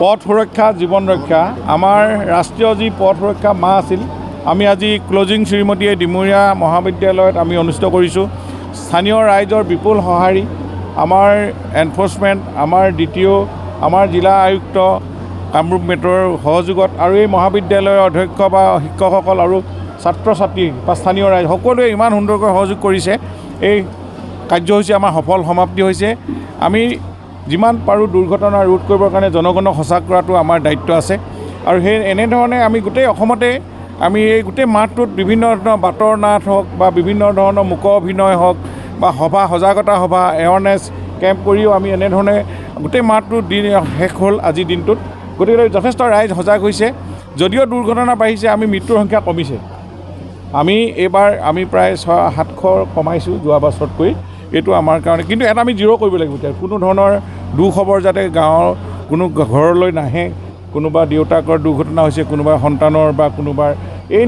পথ সুৰক্ষা জীৱন ৰক্ষা আমাৰ ৰাষ্ট্ৰীয় যি পথ সুৰক্ষা মাহ আছিল আমি আজি ক্লোজিং চেৰিমনিয়ে ডিমৰীয়া মহাবিদ্যালয়ত আমি অনুষ্ঠিত কৰিছোঁ। স্থানীয় ৰাইজৰ বিপুল সঁহাৰি, আমাৰ এনফৰ্চমেণ্ট, আমাৰ DTO, আমাৰ জিলা আয়ুক্ত কামৰূপ মেট্ৰৰ সহযোগত আৰু এই মহাবিদ্যালয়ৰ অধ্যক্ষ বা শিক্ষকসকল আৰু ছাত্ৰ ছাত্ৰী বা স্থানীয় ৰাইজ সকলোৱে ইমান সুন্দৰকৈ সহযোগ কৰিছে। এই কাৰ্যসূচী আমাৰ সফল সমাপ্তি হৈছে। আমি যিমান পাৰোঁ দুৰ্ঘটনা ৰোধ কৰিবৰ কাৰণে জনগণক সজাগ কৰাটো আমাৰ দায়িত্ব আছে আৰু সেই এনেধৰণে আমি গোটেই অসমতে আমি এই গোটেই মাহটোত বিভিন্ন ধৰণৰ বাটৰ নাট হওক বা বিভিন্ন ধৰণৰ মুক অভিনয় হওক বা সজাগতা সভা এৱাৰনেছ কেম্প কৰিও আমি এনেধৰণে গোটেই মাহটো দিন শেষ হ'ল আজিৰ দিনটোত। গতিকে যথেষ্ট ৰাইজ সজাগ হৈছে। যদিও দুৰ্ঘটনা বাঢ়িছে, আমি মৃত্যুৰ সংখ্যা কমিছে। আমি এইবাৰ প্ৰায় 600-700 কমাইছোঁ যোৱা বছৰতকৈ। এইটো আমাৰ কাৰণে কিন্তু এটা আমি জিৰ' কৰিব লাগিব। এতিয়া কোনো ধৰণৰ দুখবৰ যাতে গাঁৱৰ কোনো ঘৰলৈ নাহে। কোনোবা দেউতাকৰ দুৰ্ঘটনা হৈছে, কোনোবা সন্তানৰ বা কোনোবাৰ এই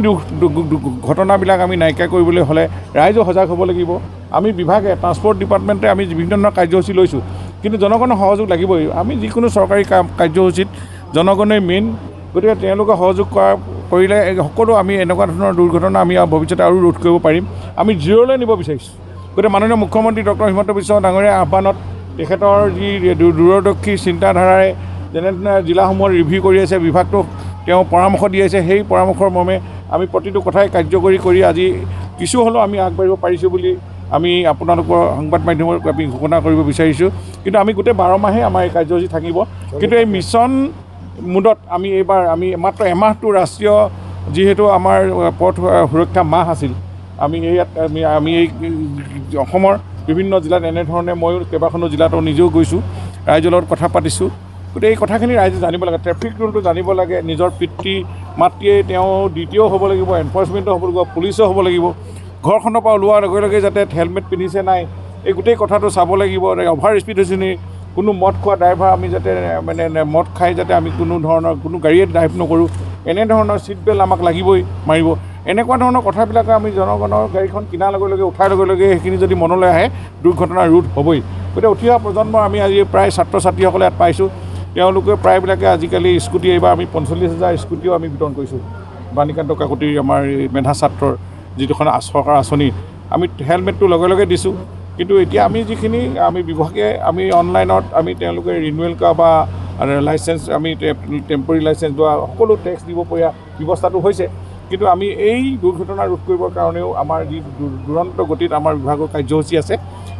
ঘটনাবিলাক আমি নাইকিয়া কৰিবলৈ হ'লে ৰাইজো সজাগ হ'ব লাগিব। আমি বিভাগে ট্ৰান্সপৰ্ট ডিপাৰ্টমেণ্টে আমি বিভিন্ন ধৰণৰ কাৰ্যসূচী লৈছোঁ, কিন্তু জনগণৰ সহযোগ লাগিবই। আমি যিকোনো চৰকাৰী কাৰ্যসূচীত জনগণেই মেইন। গতিকে তেওঁলোকে সহযোগ কৰিলে সকলো আমি এনেকুৱা ধৰণৰ দুৰ্ঘটনা আমি ভৱিষ্যতে আৰু ৰোধ কৰিব পাৰিম। আমি জিৰ'লৈ নিব বিচাৰিছোঁ। গতিকে মাননীয় মুখ্যমন্ত্ৰী ডক্টৰ হিমন্ত বিশ্ব ডাঙৰীয়াৰ আহ্বানত তেখেতৰ যি দূৰদৰ্শী চিন্তাধাৰাৰে যেনেধৰণে জিলাসমূহত ৰিভিউ কৰি আছে, বিভাগটোক তেওঁ পৰামৰ্শ দি আছে, সেই পৰামৰ্শৰ মৰ্মে আমি প্ৰতিটো কথাই কাৰ্যকৰী কৰি আজি কিছু হ'লেও আমি আগবাঢ়িব পাৰিছোঁ বুলি আমি আপোনালোকৰ সংবাদ মাধ্যমত আমি ঘোষণা কৰিব বিচাৰিছোঁ। কিন্তু আমি গোটেই 12 মাহেই আমাৰ এই কাৰ্যসূচী থাকিব। কিন্তু এই মিছন মুডত আমি এইবাৰ মাত্ৰ এমাহটো ৰাষ্ট্ৰীয় যিহেতু আমাৰ পথ সুৰক্ষা মাহ আছিল, আমি এই অসমৰ বিভিন্ন জিলাত এনেধৰণে ময়ো কেইবাখনো জিলাতো নিজেও গৈছোঁ, ৰাইজৰ লগত কথা পাতিছোঁ। গতিকে এই কথাখিনি ৰাইজে জানিব লাগে। ট্ৰেফিক ৰুলটো জানিব লাগে। নিজৰ পিতৃ মাতৃয়ে তেওঁ DTO হ'ব লাগিব, এনফৰ্চমেণ্টো হ'ব লাগিব, পুলিচো হ'ব লাগিব। ঘৰখনৰ পৰা ওলোৱাৰ লগে লগে যাতে হেলমেট পিন্ধিছে নাই, এই গোটেই কথাটো চাব লাগিব। অভাৰ স্পীড হৈছে নি, কোনো মদ খোৱা ড্ৰাইভাৰ আমি যাতে মদ খাই যাতে আমি কোনো গাড়ীয়ে ড্ৰাইভ নকৰোঁ। এনেধৰণৰ ছিট বেল্ট আমাক লাগিবই মাৰিব। এনেকুৱা ধৰণৰ কথাবিলাক আমি জনগণৰ গাড়ীখন কিনাৰ লগে লগে উঠাৰ লগে লগে সেইখিনি যদি মনলৈ আহে, দুৰ্ঘটনা ৰোধ হ'বই। গতিকে উঠি অহা প্ৰজন্মৰ আমি আজি প্ৰায় ছাত্ৰ ছাত্ৰীসকলে ইয়াত পাইছোঁ। তেওঁলোকে প্ৰায়বিলাকে আজিকালি স্কুটি, এইবাৰ আমি 45,000 স্কুটিও আমি বিতৰণ কৰিছোঁ। বাণীকান্ত কাকতিৰ আমাৰ মেধা ছাত্ৰৰ যিটোখন চৰকাৰ আঁচনি, আমি হেলমেটটো লগে লগে দিছোঁ। কিন্তু এতিয়া আমি যিখিনি বিভাগে অনলাইনত তেওঁলোকে ৰিনুৱেল কৰা বা লাইচেঞ্চ টেম্পৰেৰী লাইচেঞ্চ লোৱা সকলো টেক্স দিব পৰা ব্যৱস্থাটো হৈছে। কিন্তু আমি এই দুৰ্ঘটনা ৰোধ কৰিবৰ কাৰণেও আমাৰ যি দুৰন্ত গতিত আমাৰ বিভাগৰ কাৰ্যসূচী আছে,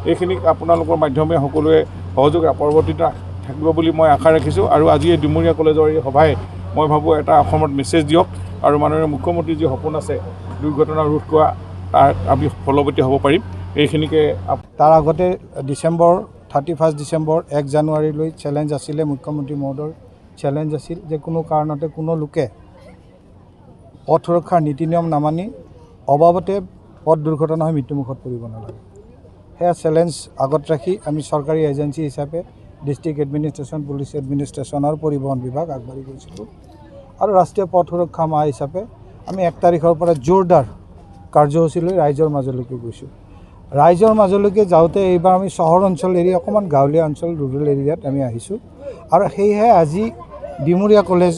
এইখিনিক আপোনালোকৰ মাধ্যমে সকলোৱে সহযোগ পৰৱৰ্তীত থাকিব বুলি মই আশা ৰাখিছোঁ। আৰু আজি এই ডিমৰীয়া কলেজৰ এই সভাই মই ভাবোঁ এটা অসমত মেছেজ দিয়ক আৰু মাননীয় মুখ্যমন্ত্ৰীৰ যি সপোন আছে দুৰ্ঘটনা ৰোধ কৰা, তাৰ আমি ফলৱতী হ'ব পাৰিম। এইখিনিকে তাৰ আগতে 31 ডিচেম্বৰ 1 জানুৱাৰীলৈ চেলেঞ্জ আছিলে, মুখ্যমন্ত্ৰী মহোদয়ৰ চেলেঞ্জ আছিল যে কোনো কাৰণতে কোনো লোকে পথ সুৰক্ষাৰ নীতি নিয়ম নামানি অবাবতে পথ দুৰ্ঘটনা হৈ মৃত্যুমুখত পৰিব নালাগে। সেয়া চেলেঞ্জ আগত ৰাখি আমি চৰকাৰী এজেঞ্চি হিচাপে ডিষ্ট্ৰিক্ট এডমিনিষ্ট্ৰেশ্যন, পুলিচ এডমিনিষ্ট্ৰেশ্যন আৰু পৰিবহণ বিভাগ আগবাঢ়ি গৈছিলোঁ। আৰু ৰাষ্ট্ৰীয় পথ সুৰক্ষা মাহ হিচাপে আমি 1 তাৰিখৰ পৰা জোৰদাৰ কাৰ্যসূচী লৈ ৰাইজৰ মাজলৈকে গৈছোঁ। ৰাইজৰ মাজলৈকে যাওঁতে এইবাৰ আমি চহৰ অঞ্চল এৰি অকণমান গাঁৱলীয়া অঞ্চল, ৰুৰেল এৰিয়াত আমি আহিছোঁ। আৰু সেয়েহে আজি ডিমৰীয়া কলেজ,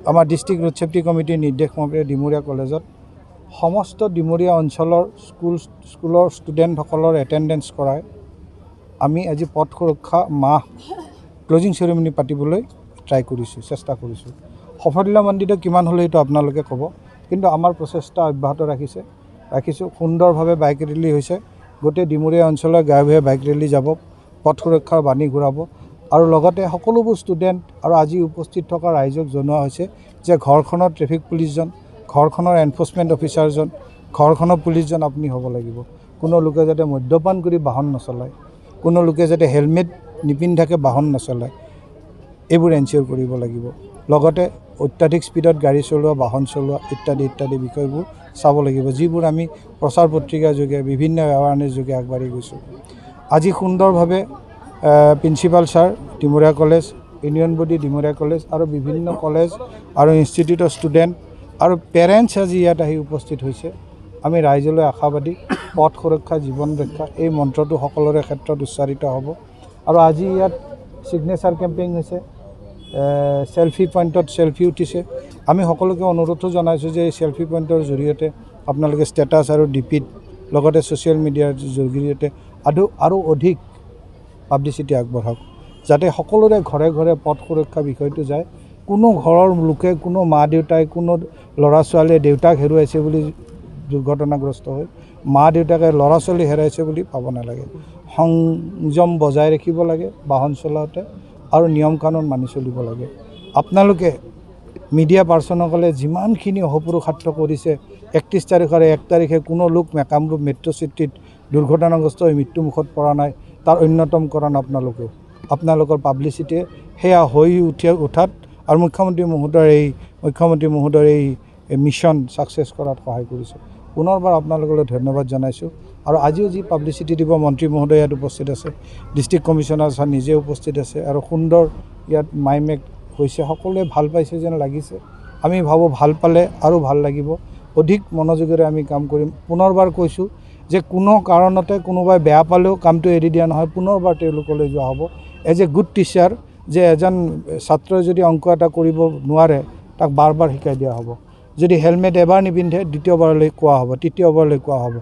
আমাৰ ডিষ্ট্ৰিক্ট ৰোড ছেফটি কমিটিৰ নিৰ্দেশ মৰ্মে ডিমৰীয়া কলেজত সমস্ত ডিমৰীয়া অঞ্চলৰ স্কুলৰ ষ্টুডেণ্টসকলৰ এটেণ্ডেঞ্চ কৰাই আমি আজি পথ সুৰক্ষা মাহ ক্লোজিং চেৰিমনি পাতিবলৈ চেষ্টা কৰিছোঁ। সাফল্যমণ্ডিত কিমান হ'লে সেইটো আপোনালোকে ক'ব, কিন্তু আমাৰ প্ৰচেষ্টা অব্যাহত ৰাখিছোঁ। সুন্দৰভাৱে বাইক ৰেলী হৈছে। গোটেই ডিমৰীয়া অঞ্চলৰ গাঁৱে বাইক ৰেলী যাব, পথ সুৰক্ষাৰ বাণী ঘূৰাব আৰু লগতে সকলোবোৰ ষ্টুডেণ্ট আৰু আজি উপস্থিত থকা ৰাইজক জনোৱা হৈছে যে ঘৰখনৰ ট্ৰেফিক পুলিচজন, ঘৰখনৰ এনফৰ্চমেণ্ট অফিচাৰজন, ঘৰখনৰ পুলিচজন আপুনি হ'ব লাগিব। কোনো লোকে যাতে মদ্যপান কৰি বাহন নচলায়, কোনো লোকে যাতে হেলমেট নিপিন্ধাকৈ বাহন নচলায়, এইবোৰ এনচিয়ৰ কৰিব লাগিব। লগতে অত্যাধিক স্পীডত গাড়ী চলোৱা, বাহন চলোৱা ইত্যাদি বিষয়বোৰ চাব লাগিব, যিবোৰ আমি প্ৰচাৰ পত্ৰিকাৰ যোগে বিভিন্ন এৱাৰনেছ যোগে আগবাঢ়ি গৈছোঁ। আজি সুন্দৰভাৱে principal sir, Dimoria college, union body Dimoria college আৰু বিভিন্ন কলেজ আৰু ইনষ্টিটিউটৰ ষ্টুডেণ্ট আৰু পেৰেণ্টছ আজি ইয়াত আহি উপস্থিত হৈছে। আমি ৰাইজলৈ আশাবাদী, পথ সুৰক্ষা জীৱন ৰক্ষা এই মন্ত্ৰটো সকলোৰে ক্ষেত্ৰত উচ্চাৰিত হ'ব। আৰু আজি ইয়াত ছিগনেচাৰ কেম্পিং হৈছে। চেলফি পইণ্টত চেলফি উঠিছে আমি সকলোকে অনুৰোধো জনাইছোঁ যে এই চেলফি পইণ্টৰ জৰিয়তে আপোনালোকে ষ্টেটাছ আৰু ডিপিত লগতে ছ'চিয়েল মিডিয়াৰ জৰিয়তে আৰু অধিক পাব্লিচিটি আগবঢ়াওক যাতে সকলোৰে ঘৰে ঘৰে পথ সুৰক্ষা বিষয়টো যায় কোনো ঘৰৰ লোকে কোনো মা দেউতাই কোনো ল'ৰা ছোৱালীয়ে দেউতাক হেৰুৱাইছে বুলি দুৰ্ঘটনাগ্ৰস্ত হৈ মা দেউতাকে ল'ৰা ছোৱালী হেৰাইছে বুলি পাব নালাগে সংযম বজাই ৰাখিব লাগে বাহন চলাওঁতে আৰু নিয়ম কানুন মানি চলিব লাগে আপোনালোকে মিডিয়া পাৰ্চনসকলে যিমানখিনি অহপুৰুষাৰ্থ কৰিছে 31 তাৰিখৰ 1 তাৰিখে কোনো লোক কামৰূপ মেট্ৰ' চিটিত দুৰ্ঘটনাগ্ৰস্ত হৈ মৃত্যুমুখত পৰা নাই তাৰ অন্যতম কাৰণ আপোনালোকৰ পাব্লিচিটিয়ে সেয়া হৈ উঠাত আৰু মুখ্যমন্ত্ৰী মহোদয়ৰ এই মিছন ছাকচেছ কৰাত সহায় কৰিছে পুনৰবাৰ আপোনালোকলৈ ধন্যবাদ জনাইছোঁ আৰু আজিও যি পাব্লিচিটি দিব মন্ত্ৰী মহোদয় ইয়াত উপস্থিত আছে ডিষ্ট্ৰিক্ট কমিশ্যনাৰ ছাৰ নিজে উপস্থিত আছে আৰু সুন্দৰ ইয়াত মাইমেক হৈছে সকলোৱে ভাল পাইছে যেন লাগিছে আমি ভাবোঁ ভাল পালে আৰু ভাল লাগিব অধিক মনোযোগেৰে আমি কাম কৰিম পুনৰবাৰ কৈছোঁ যে কোনো কাৰণতে কোনোবাই বেয়া পালেও কামটো এৰি দিয়া নহয় পুনৰবাৰ তেওঁলোকলৈ যোৱা হ'ব এজ এ গুড টিচাৰ যে এজন ছাত্ৰই যদি অংক এটা কৰিব নোৱাৰে তাক বাৰ বাৰ শিকাই দিয়া হ'ব যদি হেলমেট এবাৰ নিপিন্ধে দ্বিতীয়বাৰলৈ কোৱা হ'ব তৃতীয়বাৰলৈ কোৱা হ'ব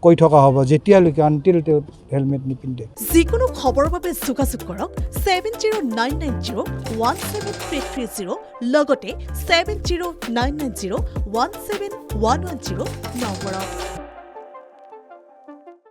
কৈ থকা হ'ব যেতিয়ালৈকে আনটিল তেওঁ হেলমেট নিপিন্ধে যিকোনো খবৰৰ বাবে যোগাযোগ কৰক 7099017330 লগতে 7099017110 নম্বৰত